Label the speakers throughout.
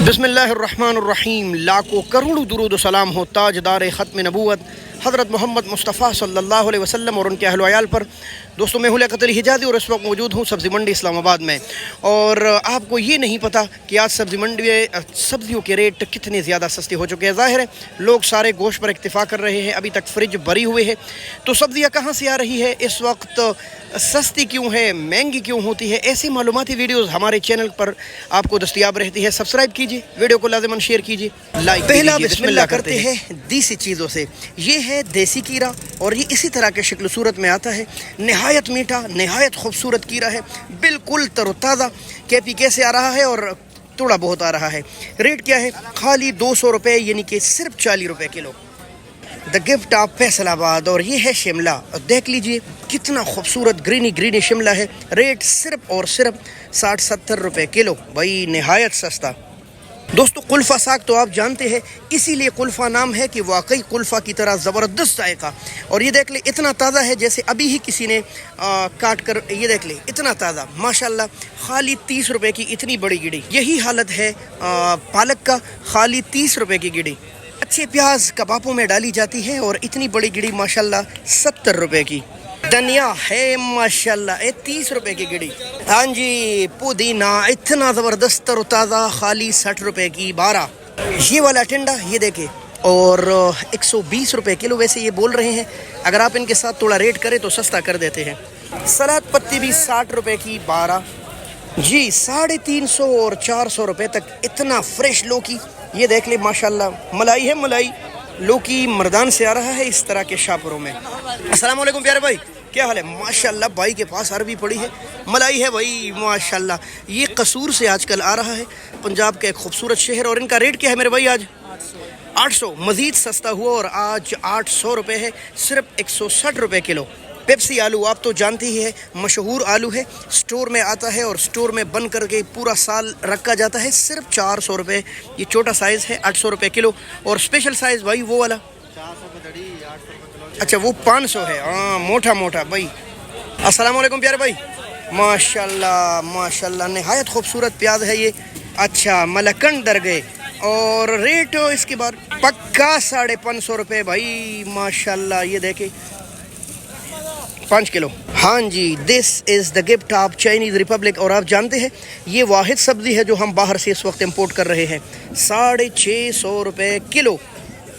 Speaker 1: बिस्मिल्लाहिर्रहमानिर्रहीम। लाखों करोड़ों दुरूद व सलाम हो ताजदार ख़त्म नबूवत हज़रत मोहम्मद मुस्तफ़ा सल्लल्लाहु अलैहि वसल्लम और उनके अहल व अयाल पर। दोस्तों, मैं हुलिया हिजाज़ी और इस वक्त मौजूद हूँ सब्ज़ी मंडी इस्लामाबाद में। और आपको ये नहीं पता कि आज सब्ज़ी मंडी में सब्ज़ियों के रेट कितने ज़्यादा सस्ते हो चुके हैं। ज़ाहिर है लोग सारे गोश्त पर इक्तिफ़ा कर रहे हैं, अभी तक फ्रिज भरी हुए है। तो सब्ज़ियाँ कहाँ से आ रही है, इस वक्त सस्ती क्यों है, महंगी क्यों होती है, ऐसी मालूमाती वीडियोज़ हमारे चैनल पर आपको दस्तयाब रहती है। सब्सक्राइब कीजिए, वीडियो को लाज़िमन शेयर कीजिए, लाइक। पहला बिस्मिल्लाह करते हैं देसी चीज़ों से। ये है देसी कीरा और ये इसी तरह के शक्ल सूरत में आता है। नहायत मीठा, नहायत खूबसूरत कीरा है, बिल्कुल तरोताज़ा। केपी कैसे आ रहा है और थोड़ा बहुत आ रहा है। रेट क्या है, खाली 200 रुपये, यानी कि सिर्फ 40 रुपये kilo. The gift of Faisalabad. और ये है शिमला, देख लीजिए कितना खूबसूरत ग्रीनी शिमला है। रेट सिर्फ और सिर्फ 60-70 रुपये किलो, भाई नहायत सस्ता। दोस्तों, कुल्फ़ा साग तो आप जानते हैं, इसीलिए कुल्फ़ा नाम है कि वाकई कुल्फ़ा की तरह ज़बरदस्त जायका। और ये देख ले इतना ताज़ा है जैसे अभी ही किसी ने काट कर, ये देख ले इतना ताज़ा माशाल्लाह। खाली 30 रुपये की इतनी बड़ी गिड़ी। यही हालत है पालक का, खाली 30 रुपये की गिड़ी। अच्छे प्याज कबाबों में डाली जाती है और इतनी बड़ी गिड़ी माशाल्लाह 70 रुपये की। धनिया है माशाल्लाह 30 रुपये की गिड़ी। हाँ जी, पुदीना इतना ज़बरदस्त तरोताज़ा, खाली 60 रुपये की 12। ये वाला टिंडा ये देखे, और 120 रुपये किलो वैसे ये बोल रहे हैं। अगर आप इनके साथ थोड़ा रेट करें तो सस्ता कर देते हैं। सलाद पत्ती भी 60 रुपये की 12 जी। 350 और 400 रुपये तक इतना फ्रेश लौकी ये देख ले माशाल्लाह। मलाई है, मलाई लौकी मर्दान से आ रहा है इस तरह के शापरों में। अस्सलाम वालेकुम प्यारे भाई, क्या हाल है? माशाल्लाह भाई के पास अरबी पड़ी है, मलाई है भाई माशाल्लाह। ये कसूर से आजकल आ रहा है, पंजाब का एक खूबसूरत शहर। और इनका रेट क्या है मेरे भाई आज? 800। मज़ीद सस्ता हुआ और आज 800 रुपये है, सिर्फ 160 रुपये किलो। पेप्सी आलू आप तो जानते ही है, मशहूर आलू है, स्टोर में आता है और स्टोर में बन करके पूरा साल रखा जाता है, सिर्फ 400 रुपये। ये छोटा साइज़ है 800 रुपये किलो। और स्पेशल साइज़ भाई वो वाला 400 अच्छा वो 500 है। हाँ मोटा भाई। अस्सलाम वालेकुम प्यारे भाई, माशाल्लाह माशाल्लाह नहायत खूबसूरत प्याज है ये। अच्छा मलकन दरगे। और रेट इसके बाद पक्का 550 रुपये भाई माशाल्लाह। ये देखे 5 किलो। हाँ जी, this is the gift of Chinese republic. और आप जानते हैं ये वाहिद सब्ज़ी है जो हम बाहर से इस वक्त इंपोर्ट कर रहे हैं। 650 रुपये किलो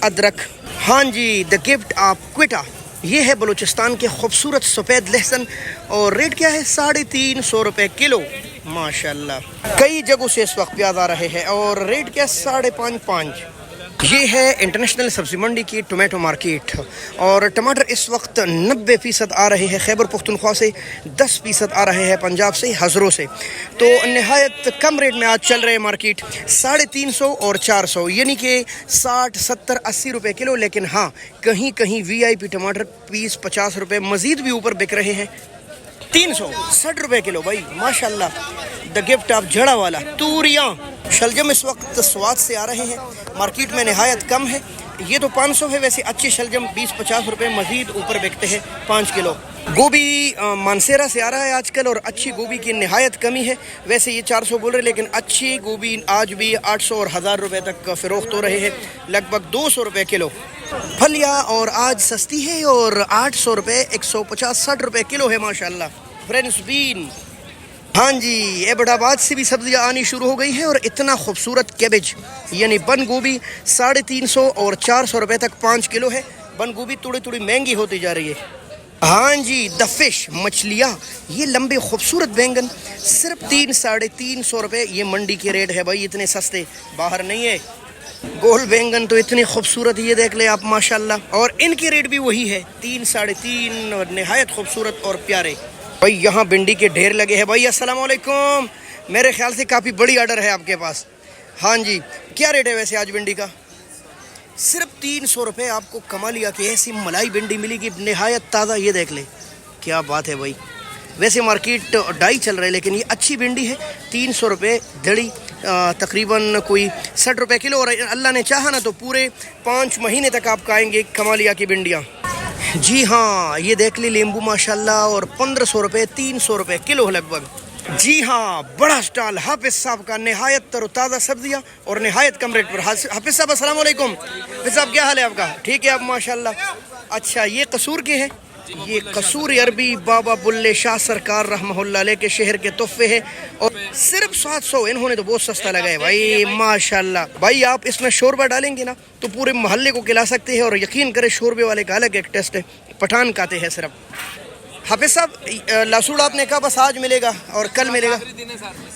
Speaker 1: अदरक। हाँ जी, द गिफ्ट ऑफ क्विटा। ये है बलूचिस्तान के खूबसूरत सफ़ेद लहसुन। और रेट क्या है? 350 रुपये किलो माशाल्लाह। कई जगहों से इस वक्त प्याज आ रहे हैं। और रेट क्या? 5.5। ये है इंटरनेशनल सब्ज़ी मंडी की टोमेटो मार्केट। और टमाटर इस वक्त 90% आ रहे हैं खैबर पख्तूनख्वा से, 10% आ रहे हैं पंजाब से, हज़रों से। तो नहायत कम रेट में आज चल रहे हैं मार्केट। 350 और 400, यानी कि 60, 70, 80 रुपये किलो। लेकिन हाँ, कहीं कहीं VIP टमाटर पीस 50 रुपये मज़ीद भी ऊपर बिक रहे हैं। 360 रुपये किलो भाई माशाल्लाह। द गिफ्ट ऑफ जड़ा वाला तूरियाँ। शलजम इस वक्त स्वाद से आ रहे हैं, मार्केट में नहायत कम है। ये तो 500 है, वैसे अच्छे शलजम 20-50 रुपये मज़ीद ऊपर बिकते हैं 5 किलो। गोभी मानसेरा से आ रहा है आजकल और अच्छी गोभी की नहायत कमी है। वैसे ये 400 बोल रहे, लेकिन अच्छी गोभी आज भी 800 और 1000 रुपये तक फ़रोख्त हो रहे हैं, लगभग 200 रुपये किलो। फलिया और आज सस्ती है और 800 रुपये, 150-60 रुपये किलो है माशाल्लाह। फ्रेंड्स बीन। हाँ जी, एबटाबाद से भी सब्जियाँ आनी शुरू हो गई हैं। और इतना खूबसूरत कैबेज यानी बंद गोभी 350 और 400 रुपये तक 5 किलो है। बंद गोभी थोड़ी महंगी होती जा रही है। हाँ जी, द फिश मछलियाँ, ये लंबे खूबसूरत बैंगन सिर्फ 300-350 रुपये। ये मंडी के रेट है भाई, इतने सस्ते बाहर नहीं है। गोल बैंगन तो इतनी खूबसूरत, ये देख ले आप माशाल्लाह। और इनके रेट भी वही है 3-3.5 और नहायत खूबसूरत और प्यारे। भाई यहाँ भिंडी के ढेर लगे हैं भाई। अस्सलाम वालेकुम, मेरे ख्याल से काफ़ी बड़ी आर्डर है आपके पास। हाँ जी, क्या रेट है वैसे आज भिंडी का? सिर्फ 300 रुपये। आपको कमालिया की ऐसी मलाई भिंडी मिलेगी नहायत ताज़ा। ये देख ले क्या बात है भाई। वैसे मार्केट डाई चल रहा है, लेकिन ये अच्छी भिंडी है। 300 रुपये दड़ी, तकरीबन कोई 60 रुपये किलो। और अल्लाह ने चाहा ना तो पूरे 5 महीने तक आप खाएंगे कमालिया की भिंडियाँ। जी हाँ, ये देख ली नींबू माशाल्लाह। और 1500 रुपये, 300 रुपये किलो लगभग। جی ہاں، بڑا سٹال حافظ صاحب کا، نہایت تر و تازہ سبزیاں اور نہایت کم ریٹ پر۔ حافظ صاحب السلام علیکم۔ حافظ صاحب کیا حال ہے آپ کا؟ ٹھیک ہے آپ ماشاءاللہ۔ اچھا یہ قصور کے ہیں؟ یہ قصور عربی بابا بلے شاہ سرکار رحمہ اللہ علیہ کے شہر کے تحفے ہیں، اور صرف 700۔ انہوں نے تو بہت سستا لگا ہے بھائی ماشاءاللہ۔ بھائی آپ اس میں شوربہ ڈالیں گے نا تو پورے محلے کو کھلا سکتے ہیں، اور یقین کرے شوربے والے کا الگ ایک ٹیسٹ ہے، پٹھان کھاتے ہیں صرف۔ حافظ صاحب لاسوڑا آپ نے کہا بس آج ملے گا اور کل ملے گا؟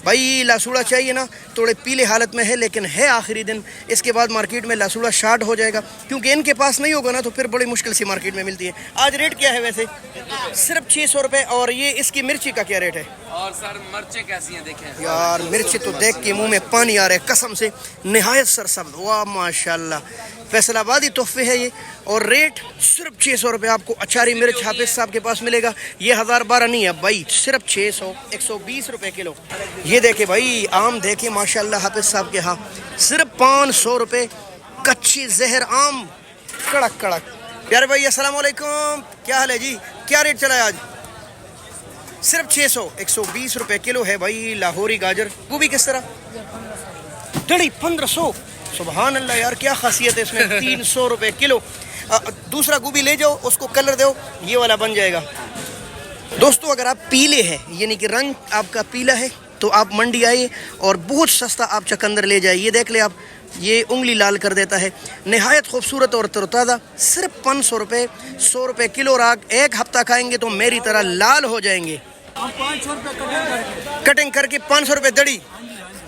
Speaker 1: بھائی لاسوڑا چاہیے نا، تھوڑے پیلے حالت میں ہے لیکن ہے آخری دن، اس کے بعد مارکیٹ میں لاسوڑا شارٹ ہو جائے گا، کیونکہ ان کے پاس نہیں ہوگا نا تو پھر بڑی مشکل سے مارکیٹ میں ملتی ہے۔ آج ریٹ کیا ہے ویسے؟ صرف 600 روپے۔ اور یہ اس کی مرچی کا کیا ریٹ ہے؟
Speaker 2: اور سر مرچیں کیسی ہیں دیکھیں
Speaker 1: یار مرچی تو دیکھ کے منہ میں پانی آ رہا ہے قسم سے، نہایت سرسبز، واہ ماشاءاللہ، فیصل آبادی تحفے ہے یہ، اور ریٹ صرف 600 روپے۔ آپ کو اچاری مرچ حافظ صاحب کے پاس ملے گا، یہ 1012 نہیں ہے بھائی، صرف 600، 120 روپے کلو۔ یہ دیکھیں بھائی آم دیکھیں ماشاءاللہ حافظ صاحب کے ہاں، صرف 500 روپے، کچی زہر آم، کڑک کڑک۔ پیارے بھائی السلام علیکم، کیا حال ہے جی؟ کیا ریٹ چلا ہے آج؟ صرف 600، 120 روپے کلو ہے بھائی لاہوری گاجر۔ گوبھی کس طرح؟ ڈڑی 1500، سبحان اللہ یار کیا خاصیت ہے اس میں، 300 روپے کلو۔ دوسرا گوبھی لے جاؤ، اس کو کلر دو، یہ والا بن جائے گا۔ دوستو اگر آپ پیلے ہیں یعنی کہ رنگ آپ کا پیلا ہے تو آپ منڈی آئیے اور بہت سستا آپ چقندر لے جائیے۔ یہ دیکھ لیں آپ، یہ انگلی لال کر دیتا ہے، نہایت خوبصورت اور تر و تازہ، صرف 500 روپے، 100 روپے کلو، اور آپ ایک ہفتہ کھائیں گے تو میری طرح لال ہو جائیں گے۔
Speaker 3: 500 روپے
Speaker 1: کٹنگ کر کے 500 روپے دڑی؟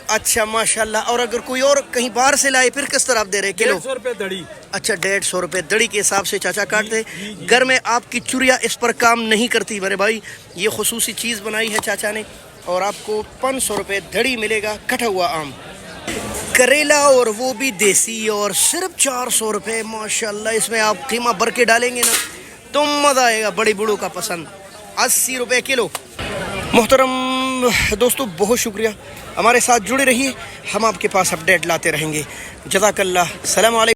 Speaker 1: اچھا ماشاءاللہ۔ اور اگر کوئی اور کہیں باہر سے لائے پھر کس طرح آپ دے رہے کلو؟
Speaker 3: 150 روپے دڑی۔
Speaker 1: اچھا 150 روپے دڑی کے حساب سے چاچا کاٹتے۔ گھر میں آپ کی چڑیا اس پر کام نہیں کرتی میرے بھائی، یہ خصوصی چیز بنائی ہے چاچا نے، اور آپ کو 500 روپے دڑی ملے گا کٹا ہوا آم، کریلا، اور وہ بھی دیسی، اور صرف 400 روپے ماشاءاللہ۔ اس میں آپ قیمہ بھر کے ڈالیں گے نا تو مزہ آئے گا، بڑی بڑوں کا پسند۔ 80 روپے کلو۔ محترم دوستو بہت شکریہ، ہمارے ساتھ جڑے رہیے، ہم آپ کے پاس اپڈیٹ لاتے رہیں گے۔ جزاک اللہ، السلام علیکم۔